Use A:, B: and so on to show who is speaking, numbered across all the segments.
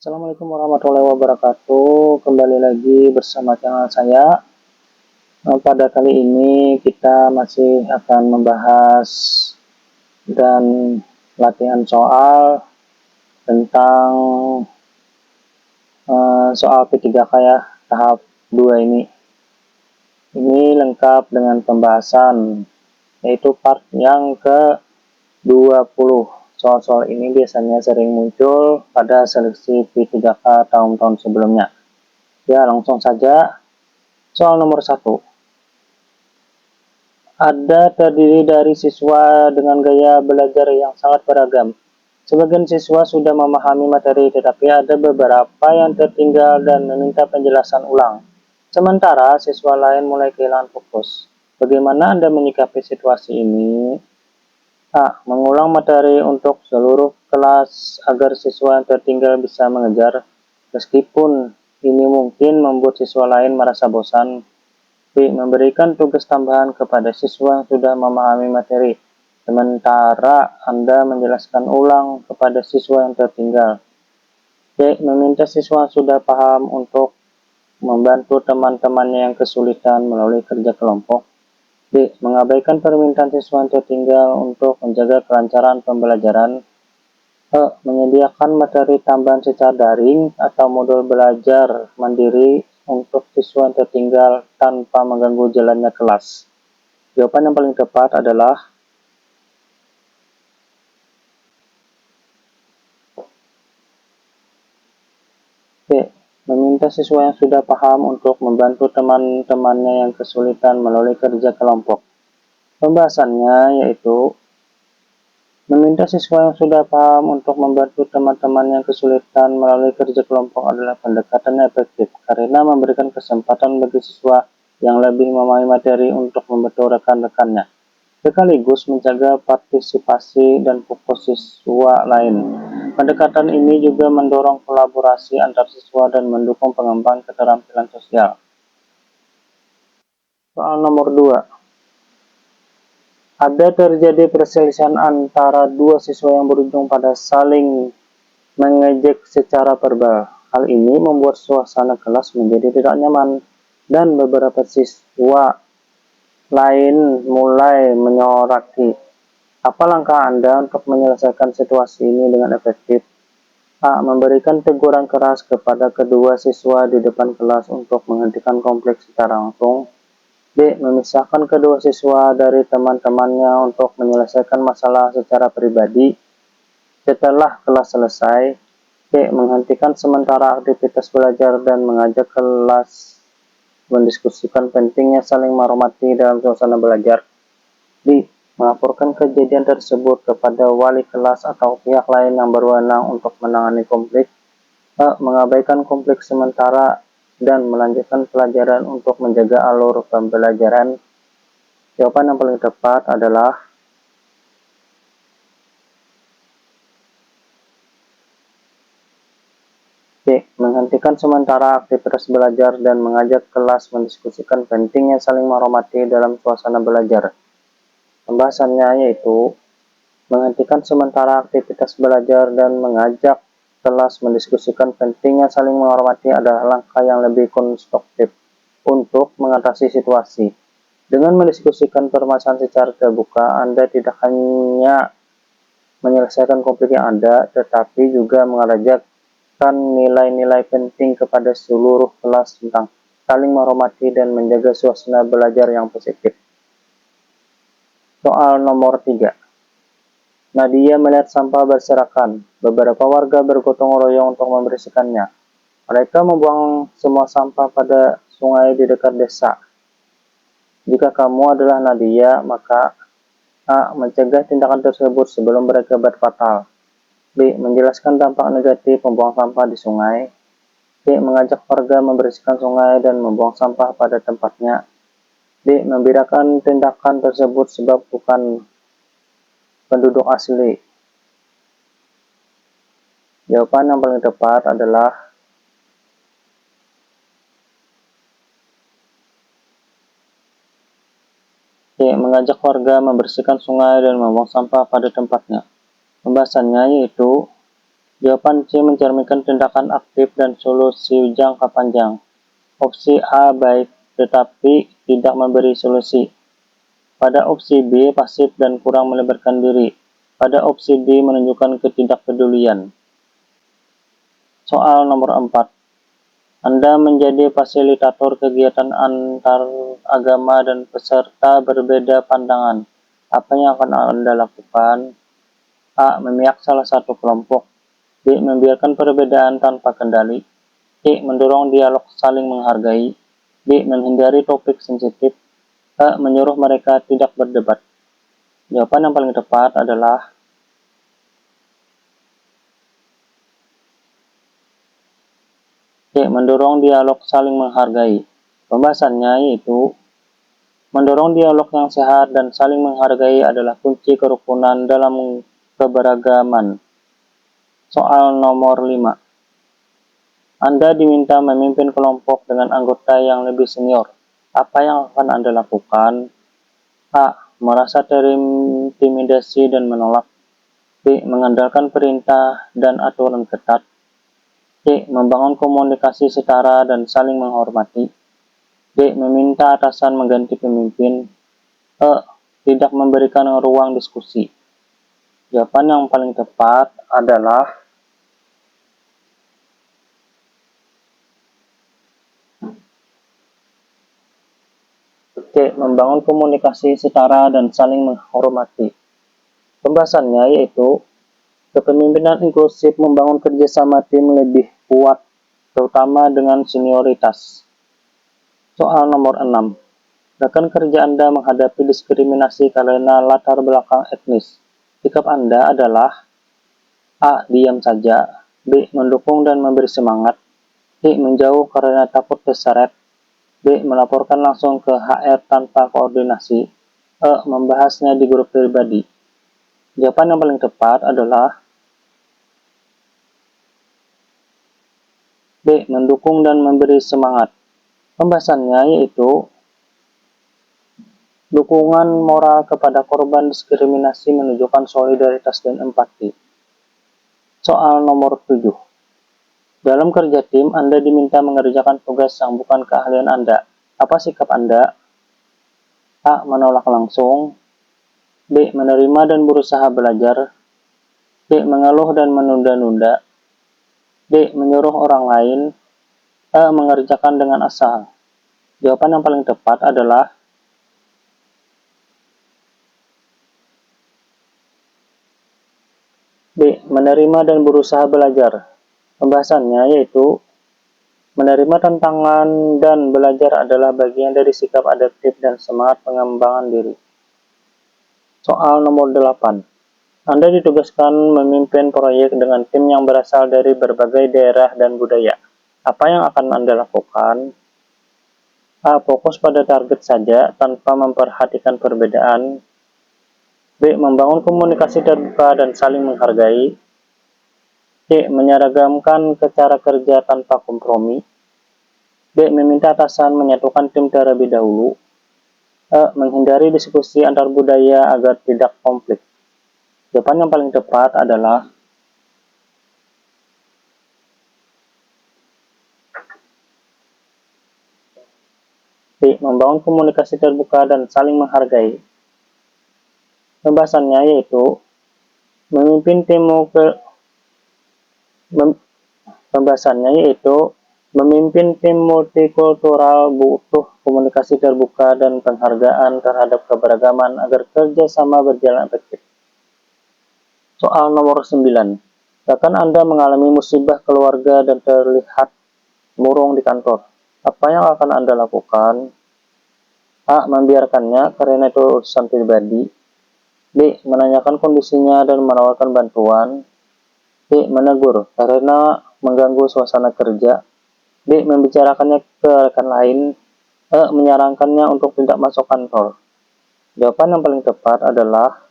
A: Assalamualaikum warahmatullahi wabarakatuh. Kembali lagi bersama channel saya. Pada kali ini kita masih akan membahas dan latihan soal tentang soal P3K ya, tahap 2 ini. Ini lengkap dengan pembahasan, yaitu part yang ke-20. Soal-soal ini biasanya sering muncul pada seleksi P3K tahun-tahun sebelumnya. Ya, langsung saja. Soal nomor 1. Ada terdiri dari siswa dengan gaya belajar yang sangat beragam. Sebagian siswa sudah memahami materi, tetapi ada beberapa yang tertinggal dan meminta penjelasan ulang. Sementara siswa lain mulai kehilangan fokus. Bagaimana Anda menyikapi situasi ini? A. Mengulang materi untuk seluruh kelas agar siswa yang tertinggal bisa mengejar, meskipun ini mungkin membuat siswa lain merasa bosan. B. Memberikan tugas tambahan kepada siswa yang sudah memahami materi, sementara Anda menjelaskan ulang kepada siswa yang tertinggal. C. Meminta siswa yang sudah paham untuk membantu teman-temannya yang kesulitan melalui kerja kelompok. D. Mengabaikan permintaan siswa yang tertinggal untuk menjaga kelancaran pembelajaran. E. Menyediakan materi tambahan secara daring atau modul belajar mandiri untuk siswa yang tertinggal tanpa mengganggu jalannya kelas. Jawaban yang paling tepat adalah B. Meminta siswa yang sudah paham untuk membantu teman-temannya yang kesulitan melalui kerja kelompok. Pembahasannya yaitu meminta siswa yang sudah paham untuk membantu teman-teman yang kesulitan melalui kerja kelompok adalah pendekatan yang efektif karena memberikan kesempatan bagi siswa yang lebih memahami materi untuk membantu rekan-rekannya, sekaligus menjaga partisipasi dan fokus siswa lain. Pendekatan ini juga mendorong kolaborasi antar siswa dan mendukung pengembangan keterampilan sosial. Soal nomor 2. Ada terjadi perselisihan antara dua siswa yang berujung pada saling mengejek secara verbal. Hal ini membuat suasana kelas menjadi tidak nyaman dan beberapa siswa lain mulai menyoraki. Apa langkah Anda untuk menyelesaikan situasi ini dengan efektif? A. Memberikan teguran keras kepada kedua siswa di depan kelas untuk menghentikan konflik secara langsung. B. Memisahkan kedua siswa dari teman-temannya untuk menyelesaikan masalah secara pribadi setelah kelas selesai. C. Menghentikan sementara aktivitas belajar dan mengajak kelas mendiskusikan pentingnya saling menghormati dalam suasana belajar. D. Melaporkan kejadian tersebut kepada wali kelas atau pihak lain yang berwenang untuk menangani konflik. E. Mengabaikan konflik sementara dan melanjutkan pelajaran untuk menjaga alur pembelajaran. Jawaban yang paling tepat adalah C. Menghentikan sementara aktivitas belajar dan mengajak kelas mendiskusikan pentingnya saling menghormati dalam suasana belajar. Pembahasannya yaitu menghentikan sementara aktivitas belajar dan mengajak kelas mendiskusikan pentingnya saling menghormati adalah langkah yang lebih konstruktif untuk mengatasi situasi. Dengan mendiskusikan permasalahan secara terbuka, Anda tidak hanya menyelesaikan konflik yang ada, tetapi juga mengajarkan nilai-nilai penting kepada seluruh kelas tentang saling menghormati dan menjaga suasana belajar yang positif. Soal nomor 3. Nadia melihat sampah berserakan. Beberapa warga bergotong royong untuk membersihkannya. Mereka membuang semua sampah pada sungai di dekat desa. Jika kamu adalah Nadia, maka A. Mencegah tindakan tersebut sebelum berakibat fatal. B. Menjelaskan dampak negatif membuang sampah di sungai. C. Mengajak warga membersihkan sungai dan membuang sampah pada tempatnya. D. Membedakan tindakan tersebut sebab bukan penduduk asli. Jawaban yang paling tepat adalah C. Mengajak warga membersihkan sungai dan membuang sampah pada tempatnya. Pembahasannya yaitu Jawaban C mencerminkan tindakan aktif dan solusi jangka panjang. Opsi A baik tetapi tidak memberi solusi. Pada opsi B pasif dan kurang melibatkan diri. Pada opsi D menunjukkan ketidakpedulian. Soal nomor 4. Anda menjadi fasilitator kegiatan antar agama dan peserta berbeda pandangan. Apa yang akan Anda lakukan? A. Memihak salah satu kelompok. B. Membiarkan perbedaan tanpa kendali. C. Mendorong dialog saling menghargai. D. Menghindari topik sensitif. E. Menyuruh mereka tidak berdebat. Jawaban yang paling tepat adalah C. Mendorong dialog saling menghargai. Pembahasannya yaitu mendorong dialog yang sehat dan saling menghargai adalah kunci kerukunan dalam keberagaman. Soal nomor 5. Anda diminta memimpin kelompok dengan anggota yang lebih senior. Apa yang akan Anda lakukan? A. Merasa terintimidasi dan menolak. B. Mengandalkan perintah dan aturan ketat. C. Membangun komunikasi setara dan saling menghormati. D. Meminta atasan mengganti pemimpin. E. Tidak memberikan ruang diskusi. Jawaban yang paling tepat adalah C. Membangun komunikasi setara dan saling menghormati. Pembahasannya yaitu kepemimpinan inklusif membangun kerjasama tim lebih kuat, terutama dengan senioritas. Soal nomor 6. Rekan kerja Anda menghadapi diskriminasi karena latar belakang etnis. Sikap Anda adalah A. Diam saja. B. Mendukung dan memberi semangat. C. Menjauh karena takut terseret. B. Melaporkan langsung ke HR tanpa koordinasi. E. Membahasnya di grup pribadi. Jawaban yang paling tepat adalah B. Mendukung dan memberi semangat. Pembahasannya yaitu dukungan moral kepada korban diskriminasi menunjukkan solidaritas dan empati. Soal nomor 7. Dalam kerja tim, Anda diminta mengerjakan tugas yang bukan keahlian Anda. Apa sikap Anda? A. Menolak langsung. B. Menerima dan berusaha belajar. C. Mengeluh dan menunda-nunda. D. Menyuruh orang lain. E. Mengerjakan dengan asal. Jawaban yang paling tepat adalah B. Menerima dan berusaha belajar. Pembahasannya yaitu menerima tantangan dan belajar adalah bagian dari sikap adaptif dan semangat pengembangan diri. Soal nomor 8. Anda ditugaskan memimpin proyek dengan tim yang berasal dari berbagai daerah dan budaya. Apa yang akan Anda lakukan? A. Fokus pada target saja tanpa memperhatikan perbedaan. B. Membangun komunikasi terbuka dan saling menghargai. C. Menyeragamkan ke cara kerja tanpa kompromi. D. Meminta atasan menyatukan tim terlebih dahulu. E. Menghindari diskusi antar budaya agar tidak konflik. Jawaban yang paling tepat adalah B. Membangun komunikasi terbuka dan saling menghargai. Pembahasannya yaitu memimpin tim memimpin tim multikultural butuh komunikasi terbuka dan penghargaan terhadap keberagaman agar kerjasama berjalan efektif. Soal nomor 9. Bahkan Anda mengalami musibah keluarga dan terlihat murung di kantor. Apa yang akan Anda lakukan? A. Membiarkannya karena itu urusan pribadi. B. Menanyakan kondisinya dan menawarkan bantuan. C. Menegur karena mengganggu suasana kerja. D. Membicarakannya ke rekan lain. E. Menyarankannya untuk tidak masuk kantor. Jawaban yang paling tepat adalah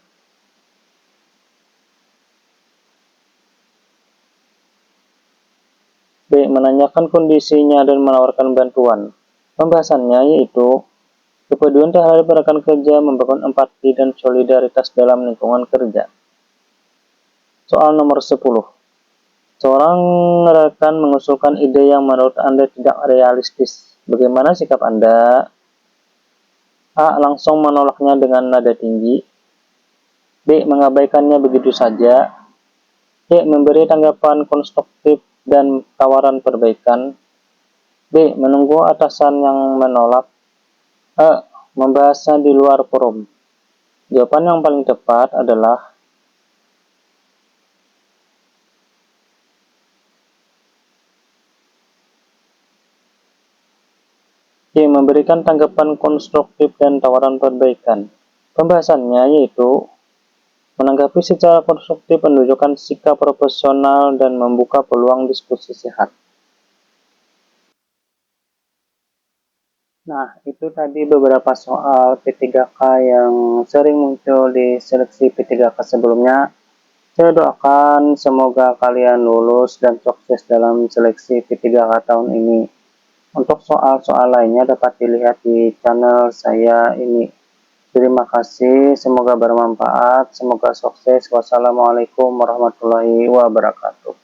A: B. Menanyakan kondisinya dan menawarkan bantuan. Pembahasannya yaitu kepedulian terhadap rekan kerja, membangun empati dan solidaritas dalam lingkungan kerja. Soal nomor 10. Seorang rekan mengusulkan ide yang menurut Anda tidak realistis. Bagaimana sikap Anda? A. Langsung menolaknya dengan nada tinggi. B. Mengabaikannya begitu saja. C. Memberi tanggapan konstruktif dan tawaran perbaikan. B. Menunggu atasan yang menolak. E. Membahasnya di luar forum. Jawaban yang paling tepat adalah C. Memberikan tanggapan konstruktif dan tawaran perbaikan. Pembahasannya yaitu menanggapi secara konstruktif, menunjukkan sikap profesional, dan membuka peluang diskusi sehat. Nah, itu tadi beberapa soal P3K yang sering muncul di seleksi P3K sebelumnya. Saya doakan semoga kalian lulus dan sukses dalam seleksi P3K tahun ini. Untuk soal-soal lainnya dapat dilihat di channel saya ini. Terima kasih, semoga bermanfaat, semoga sukses. Wassalamualaikum warahmatullahi wabarakatuh.